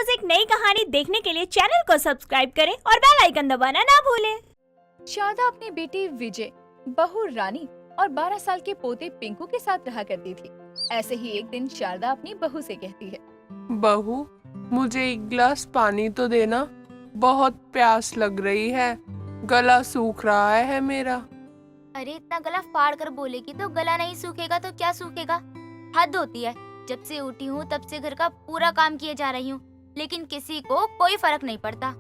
रोज एक नई कहानी देखने के लिए चैनल को सब्सक्राइब करें और बेल आइकन दबाना ना भूलें। शारदा अपनी बेटी विजय, बहू रानी और 12 साल के पोते पिंकू के साथ रहा करती थी। ऐसे ही एक दिन शारदा अपनी बहू से कहती है, बहू, मुझे एक गिलास पानी तो देना, बहुत प्यास लग रही है, गला सूख रहा है मेरा। अरे इतना गला फाड़ कर बोलेगी तो गला नहीं सूखेगा तो क्या सूखेगा? हद होती है। जब से उठी हूँ तब से घर का पूरा काम किए जा रही हूँ, लेकिन किसी को कोई फर्क नहीं पड़ता।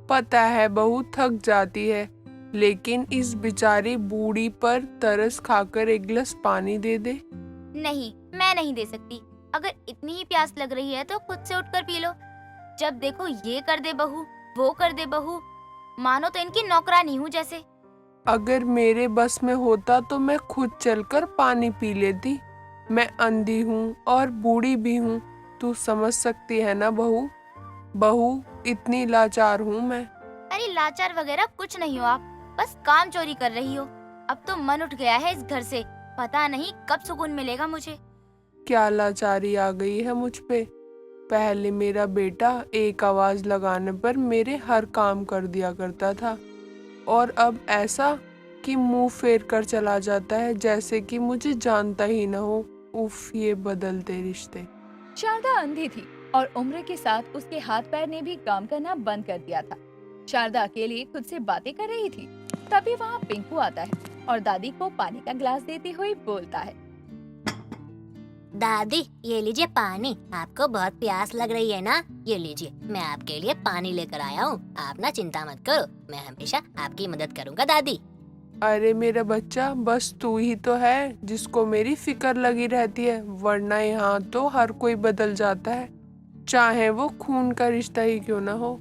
पता है बहू थक जाती है, लेकिन इस बेचारी बूढ़ी पर तरस खाकर एक गिलास पानी दे दे। नहीं, मैं नहीं दे सकती। अगर इतनी ही प्यास लग रही है तो खुद से उठकर पी लो। जब देखो ये कर दे बहू, वो कर दे बहू, मानो तो इनकी नौकरानी हूँ जैसे। अगर मेरे बस में होता तो मैं खुद चलकर पानी पी लेती। मैं अंधी हूँ और बूढ़ी भी हूँ, तू समझ सकती है ना बहू। बहू, इतनी लाचार हूँ मैं। अरे लाचार वगैरह कुछ नहीं हो आप, बस काम चोरी कर रही हो। अब तो मन उठ गया है इस घर से, पता नहीं कब सुकून मिलेगा मुझे। क्या लाचारी आ गई है मुझ पे। पहले मेरा बेटा एक आवाज लगाने पर मेरे हर काम कर दिया करता था, और अब ऐसा कि मुंह फेर कर चला जाता है जैसे कि मुझे जानता ही न हो। उफ, ये बदलते रिश्ते। शारदा अंधी थी और उम्र के साथ उसके हाथ पैर ने भी काम करना बंद कर दिया था। शारदा अकेले खुद से बातें कर रही थी, तभी वहाँ पिंकू आता है और दादी को पानी का गिलास देते हुए बोलता है, दादी ये लीजिए पानी, आपको बहुत प्यास लग रही है ना, ये लीजिए मैं आपके लिए पानी लेकर आया हूँ। आप ना चिंता मत करो, मैं हमेशा आपकी मदद करूँगा दादी। अरे मेरा बच्चा, बस तू ही तो है जिसको मेरी फिक्र लगी रहती है, वरना यहाँ तो हर कोई बदल जाता है, चाहे वो खून का रिश्ता ही क्यों ना हो।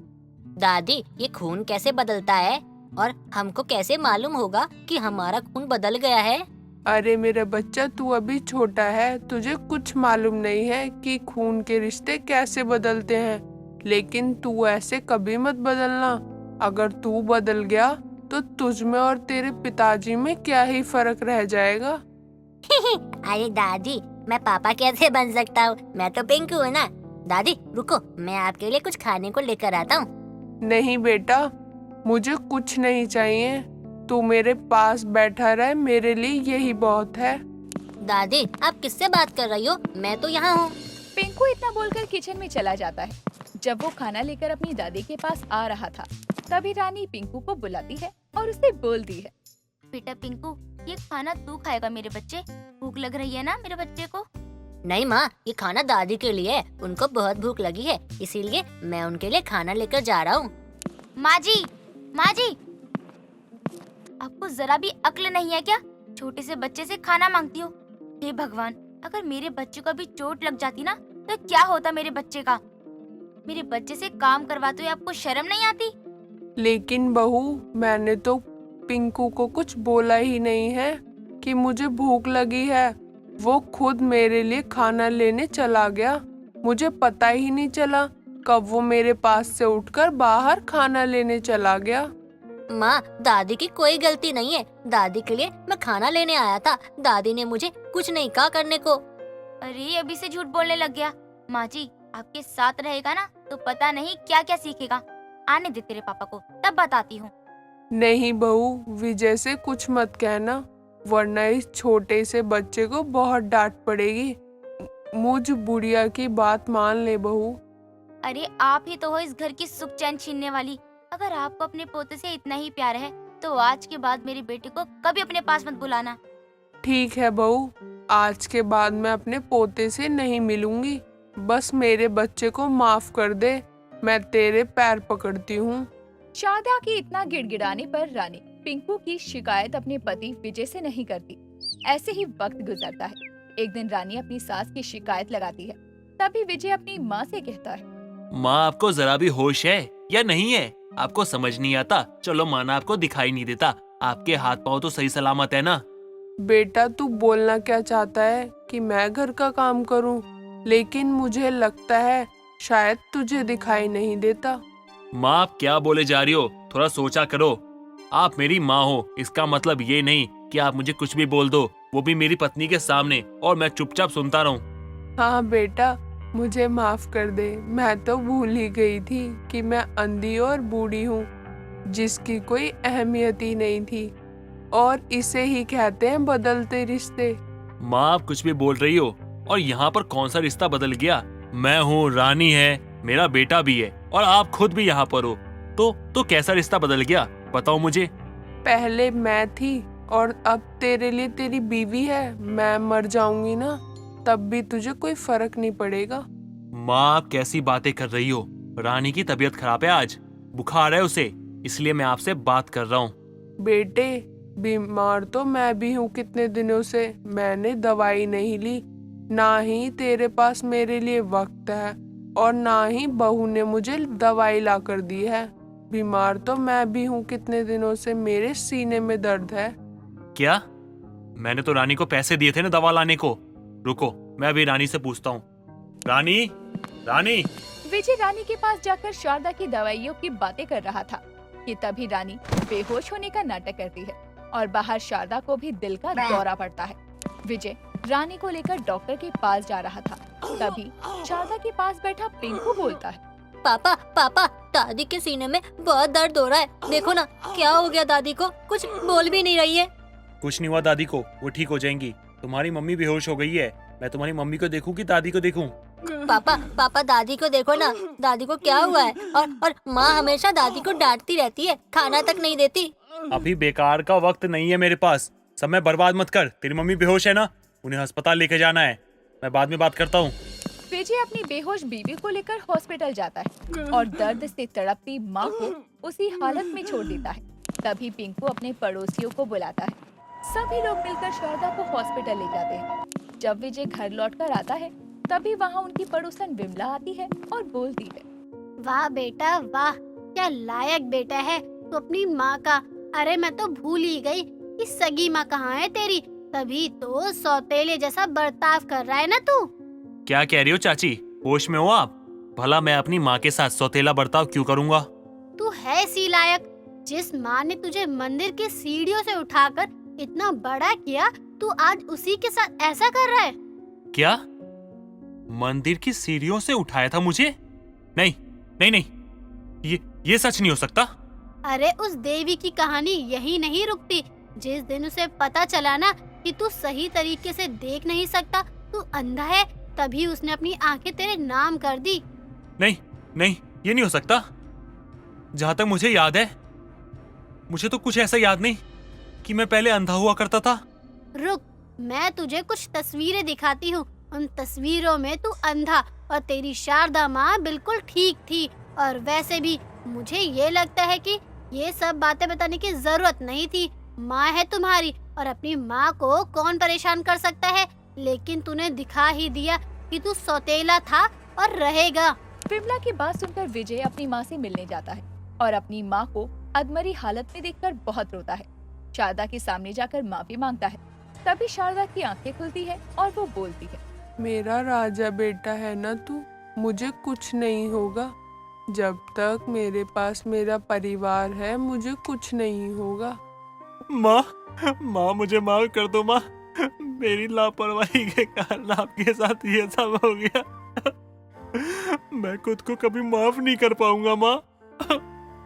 दादी ये खून कैसे बदलता है, और हमको कैसे मालूम होगा कि हमारा खून बदल गया है? अरे मेरा बच्चा, तू अभी छोटा है, तुझे कुछ मालूम नहीं है कि खून के रिश्ते कैसे बदलते हैं। लेकिन तू ऐसे कभी मत बदलना। अगर तू बदल गया तो तुझ में और तेरे पिताजी में क्या ही फर्क रह जाएगा। अरे दादी, मैं पापा कैसे बन सकता हूँ, मैं तो पिंकू हूँ ना। दादी रुको, मैं आपके लिए कुछ खाने को लेकर आता हूँ। नहीं बेटा, मुझे कुछ नहीं चाहिए, तू मेरे पास बैठा रहे, मेरे लिए यही बहुत है। दादी आप किससे बात कर रही हो, मैं तो यहाँ हूँ। पिंकू इतना बोलकर किचन में चला जाता है। जब वो खाना लेकर अपनी दादी के पास आ रहा था, तभी रानी पिंकू को बुलाती है और उसे बोलती है, बेटा पिंकू, ये खाना तू खाएगा मेरे बच्चे, भूख लग रही है ना मेरे बच्चे को? नहीं माँ, ये खाना दादी के लिए है, उनको बहुत भूख लगी है, इसीलिए मैं उनके लिए खाना लेकर जा रहा हूँ। माँ जी, माँ जी, आपको जरा भी अक्ल नहीं है क्या? छोटे से बच्चे से खाना मांगती हो। हे भगवान, अगर मेरे बच्चे को भी चोट लग जाती ना तो क्या होता मेरे बच्चे का? मेरे बच्चे से काम करवाते हुए आपको शर्म नहीं आती? लेकिन बहू, मैंने तो पिंकू को कुछ बोला ही नहीं है कि मुझे भूख लगी है। वो खुद मेरे लिए खाना लेने चला गया, मुझे पता ही नहीं चला कब वो मेरे पास से उठकर बाहर खाना लेने चला गया। माँ, दादी की कोई गलती नहीं है, दादी के लिए मैं खाना लेने आया था, दादी ने मुझे कुछ नहीं कहा करने को। अरे अभी से झूठ बोलने लग गया। माँ जी, आपके साथ रहेगा ना तो पता नहीं क्या क्या सीखेगा। आने दे तेरे पापा को, तब बताती हूँ। नहीं बहू, विजय से कुछ मत कहना, वरना इस छोटे से बच्चे को बहुत डांट पड़ेगी। मुझ बुढ़िया की बात मान ले बहू। अरे आप ही तो हो इस घर की सुख चैन छीनने वाली। अगर आपको अपने पोते से इतना ही प्यार है तो आज के बाद मेरी बेटी को कभी अपने पास मत बुलाना। ठीक है बहू, आज के बाद मैं अपने पोते से नहीं मिलूंगी। बस मेरे बच्चे को माफ कर दे, मैं तेरे पैर पकड़ती हूँ। शारदा के इतना गिड़गिड़ाने पर रानी पिंकू की शिकायत अपने पति विजय से नहीं करती। ऐसे ही वक्त गुजरता है। एक दिन रानी अपनी सास की शिकायत लगाती है, तभी विजय अपनी माँ से कहता है, माँ आपको जरा भी होश है या नहीं है? आपको समझ नहीं आता? चलो माना आपको दिखाई नहीं देता, आपके हाथ पाँव तो सही सलामत है ना? बेटा, तू बोलना क्या चाहता है कि मैं घर का काम करूं? लेकिन मुझे लगता है शायद तुझे दिखाई नहीं देता। माँ आप क्या बोले जा रही हो, थोड़ा सोचा करो। आप मेरी माँ हो, इसका मतलब ये नहीं कि आप मुझे कुछ भी बोल दो, वो भी मेरी पत्नी के सामने, और मैं चुपचाप सुनता रहूं। हाँ बेटा, मुझे माफ कर दे, मैं तो भूल ही गई थी कि मैं अंधी और बूढ़ी हूँ, जिसकी कोई अहमियत ही नहीं थी, और इसे ही कहते हैं बदलते रिश्ते। माँ आप कुछ भी बोल रही हो, और यहाँ पर कौन सा रिश्ता बदल गया? मैं हूँ, रानी है, मेरा बेटा भी है, और आप खुद भी यहाँ पर हो, तो कैसा रिश्ता बदल गया? बताओ मुझे। पहले मैं थी और अब तेरे लिए तेरी बीवी है। मैं मर जाऊंगी ना, तब भी तुझे कोई फर्क नहीं पड़ेगा। माँ आप कैसी बातें कर रही हो? रानी की तबीयत खराब है, आज बुखार है उसे, इसलिए मैं आपसे बात कर रहा हूँ। बेटे, बीमार तो मैं भी हूँ कितने दिनों से, मैंने दवाई नहीं ली, ना ही तेरे पास मेरे लिए वक्त है, और ना ही बहू ने मुझे दवाई ला कर दी है। बीमार तो मैं भी हूँ कितने दिनों से, मेरे सीने में दर्द है। क्या? मैंने तो रानी को पैसे दिए थे ना दवा लाने को। रुको, मैं अभी रानी से पूछता हूँ। रानी, रानी। विजय रानी के पास जाकर शारदा की दवाइयों की बातें कर रहा था कि तभी रानी बेहोश होने का नाटक करती है और बाहर शारदा को भी दिल का दौरा पड़ता है। विजय रानी को लेकर डॉक्टर के पास जा रहा था, तभी शारदा के पास बैठा पिंकू बोलता है, पापा पापा, दादी के सीने में बहुत दर्द हो रहा है, देखो ना क्या हो गया दादी को, कुछ बोल भी नहीं रही है। कुछ नहीं हुआ दादी को, वो ठीक हो जाएंगी। तुम्हारी मम्मी बेहोश हो गई है, मैं तुम्हारी मम्मी को देखूं कि दादी को देखूं? पापा पापा, दादी को देखो ना, दादी को क्या हुआ है? और माँ हमेशा दादी को डांटती रहती है, खाना तक नहीं देती। अभी बेकार का वक्त नहीं है मेरे पास, समय बर्बाद मत कर। तेरी मम्मी बेहोश है ना, उन्हें अस्पताल लेके जाना है, मैं बाद में बात करता हूँ। विजय अपनी बेहोश बीवी को लेकर हॉस्पिटल जाता है और दर्द से तड़पती माँ को उसी हालत में छोड़ देता है। तभी पिंकू अपने पड़ोसियों को बुलाता है, सभी लोग मिलकर शारदा को हॉस्पिटल ले जाते हैं। जब विजय घर लौटकर आता है, तभी वहाँ उनकी पड़ोसन विमला आती है और बोलती है, वाह बेटा वाह, क्या लायक बेटा है तू अपनी माँ का। अरे मैं तो भूल ही गई कि सगी माँ कहाँ है तेरी, तभी तो सौतेले जैसा बर्ताव कर रहा है ना तू। क्या कह रही हो चाची, होश में हो आप? भला मैं अपनी माँ के साथ सौतेला बर्ताव क्यों करूँगा? तू है इसी लायक, जिस माँ ने तुझे मंदिर की सीढ़ियों से उठाकर इतना बड़ा किया, तू आज उसी के साथ ऐसा कर रहा है। क्या? मंदिर की सीढ़ियों से उठाया था मुझे? नहीं नहीं नहीं, ये सच नहीं हो सकता। अरे उस देवी की कहानी यही नहीं रुकती। जिस दिन उसे पता चला ना कि तू सही तरीके से देख नहीं सकता, तू अंधा है, तभी उसने अपनी आंखें तेरे नाम कर दी। नहीं नहीं, ये नहीं हो सकता। जहाँ तक मुझे याद है, मुझे तो कुछ ऐसा याद नहीं कि मैं पहले अंधा हुआ करता था। रुक, मैं तुझे कुछ तस्वीरें दिखाती हूँ। उन तस्वीरों में तू अंधा और तेरी शारदा माँ बिल्कुल ठीक थी। और वैसे भी मुझे ये लगता है कि ये सब बातें बताने की जरूरत नहीं थी। माँ है तुम्हारी, और अपनी माँ को कौन परेशान कर सकता है। लेकिन तूने दिखा ही दिया कि तू सौतेला था और रहेगा। विमला की बात सुनकर विजय अपनी माँ से मिलने जाता है और अपनी माँ को अधमरी हालत में देखकर बहुत रोता है। शारदा के सामने जाकर माफी मांगता है। तभी शारदा की आंखें खुलती है और वो बोलती है, मेरा राजा बेटा है ना तू, मुझे कुछ नहीं होगा। जब तक मेरे पास मेरा परिवार है, मुझे कुछ नहीं होगा। माँ मुझे माफ कर दो माँ, मेरी लापरवाही के कारण आपके साथ ये सब हो गया। मैं खुद को कभी माफ नहीं कर पाऊंगा माँ,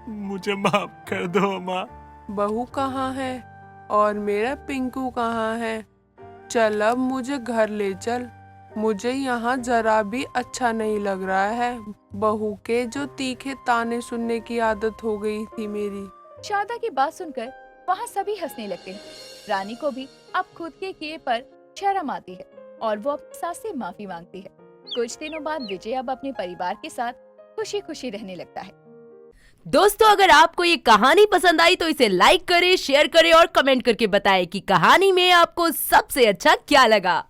मुझे माफ कर दो माँ। बहू कहाँ है और मेरा पिंकू कहाँ है? चल अब मुझे घर ले चल, मुझे यहाँ जरा भी अच्छा नहीं लग रहा है। बहू के जो तीखे ताने सुनने की आदत हो गई थी मेरी। शारदा की बात सुनकर वहाँ सभी हंसने लगते हैं। रानी को भी अब खुद के किए पर शर्म आती है और वो अपनी सास से माफी मांगती है। कुछ दिनों बाद विजय अब अपने परिवार के साथ खुशी खुशी रहने लगता है। दोस्तों, अगर आपको ये कहानी पसंद आई तो इसे लाइक करें, शेयर करें और कमेंट करके बताएं कि कहानी में आपको सबसे अच्छा क्या लगा।